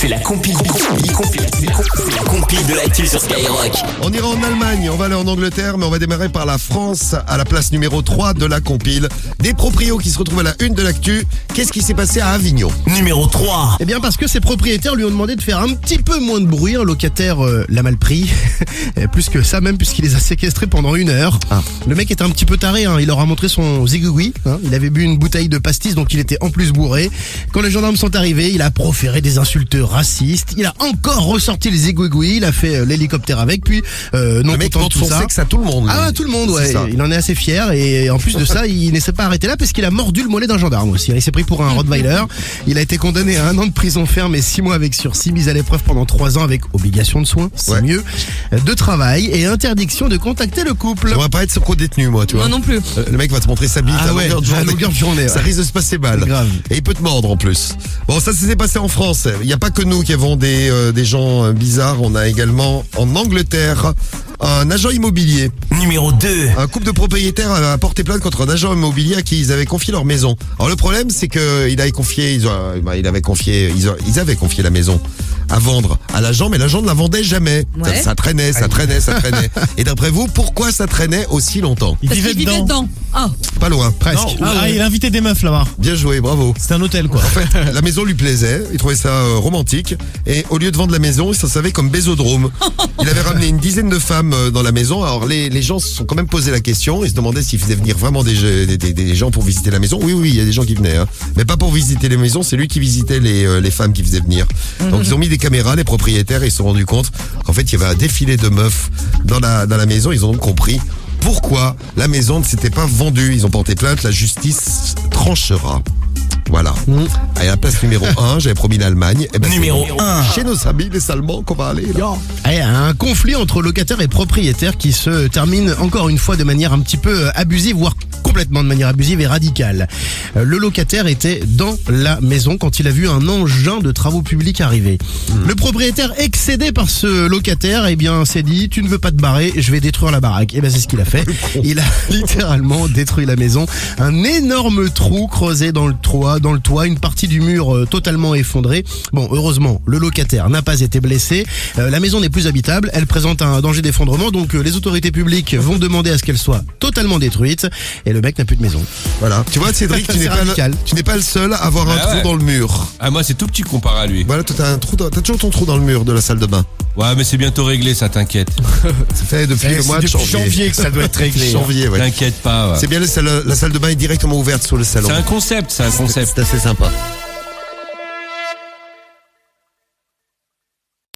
C'est la compile de l'actu sur Skyrock. On ira en Allemagne, on va aller en Angleterre, mais on va démarrer par la France à la place numéro 3 de la compile. Des proprios qui se retrouvent à la une de l'actu. Qu'est-ce qui s'est passé à Avignon? Numéro 3. Eh bien parce que ses propriétaires lui ont demandé de faire un petit peu moins de bruit. Un locataire l'a mal pris. Plus que ça même, puisqu'il les a séquestrés pendant 1 heure. Le mec était un petit peu taré, il leur a montré son zigouigui. Il avait bu une bouteille de pastis, donc il était en plus bourré. Quand les gendarmes sont arrivés, il a proféré des insultes racistes. Il a encore ressorti le zigouigui, il a fait l'hélicoptère avec, puis non Le mec content de montre tout son ça. sexe à tout le monde. Ah, tout le monde, C'est ouais. ça. Il en est assez fier et en plus de ça, il ne s'est pas arrêté là parce qu'il a mordu le mollet d'un gendarme aussi. Il s'est pris pour un Rottweiler. Il a été condamné à 1 an de prison ferme et 6 mois avec sursis, mis à l'épreuve pendant 3 ans avec obligation de soins, c'est Ouais. mieux, de travail et interdiction de contacter le couple. J'aimerais pas être co-détenu, moi, tu vois. Moi non plus. Le mec va te montrer sa bite Ah ouais, à longueur de journée. Ça Ouais. risque de se passer mal. Grave. Et il peut te mordre en plus. Bon, ça s'est passé en France. Il n'y a pas que nous qui avons des gens bizarres. On a également en Angleterre un agent immobilier. Numéro 2. Un couple de propriétaires a porté plainte contre un agent immobilier à qui ils avaient confié leur maison. Alors le problème, c'est que ils avaient confié la maison à vendre à l'agent, mais l'agent ne la vendait jamais. Ouais. Ça traînait. Et d'après vous, pourquoi ça traînait aussi longtemps? Parce qu'il vivait dedans. Ah, Pas loin. Presque. Il invitait des meufs là-bas. Bien joué, bravo. C'était un hôtel quoi. En fait, la maison lui plaisait, il trouvait ça romantique, et au lieu de vendre la maison, il s'en servait comme bésodrome. Il avait ramené une dizaine de femmes dans la maison. Alors les gens se sont quand même posé la question, ils se demandaient s'il faisait venir vraiment des gens pour visiter la maison. Oui, il y a des gens qui venaient, mais pas pour visiter les maisons, c'est lui qui visitait les femmes qui faisaient venir. Donc ils ont mis des caméras, les propriétaires, et ils se sont rendus compte qu'en fait il y avait un défilé de meufs dans la maison. Ils ont donc compris pourquoi la maison ne s'était pas vendue. Ils ont porté plainte, la justice tranchera. Voilà. À la place numéro 1, j'avais promis l'Allemagne. Eh ben, Numéro c'est 1. chez nos amis, les Allemands, qu'on va aller. Là. Un conflit entre locataires et propriétaires qui se termine encore une fois de manière un petit peu abusive, voire complètement de manière abusive et radicale. Le locataire était dans la maison quand il a vu un engin de travaux publics arriver. Le propriétaire, excédé par ce locataire, s'est dit: tu ne veux pas te barrer, je vais détruire la baraque. Et c'est ce qu'il a fait. Il a littéralement détruit la maison. Un énorme trou creusé dans le toit, une partie du mur totalement effondrée. Bon, heureusement, le locataire n'a pas été blessé. La maison n'est plus habitable, elle présente un danger d'effondrement, donc les autorités publiques vont demander à ce qu'elle soit totalement détruite. Et le mec n'a plus de maison. Voilà. Tu vois, Cédric, tu C'est radical. n'es pas le seul à avoir un trou dans le mur. Ah, moi c'est tout petit comparé à lui. Voilà, toi, t'as toujours ton trou dans le mur de la salle de bain. Ouais, mais c'est bientôt réglé, ça t'inquiète. C'est fait depuis le mois de janvier. que ça doit être réglé. Janvier, ouais. T'inquiète pas. Ouais. C'est bien, la salle de bain est directement ouverte sur le salon. C'est un concept. C'est assez sympa.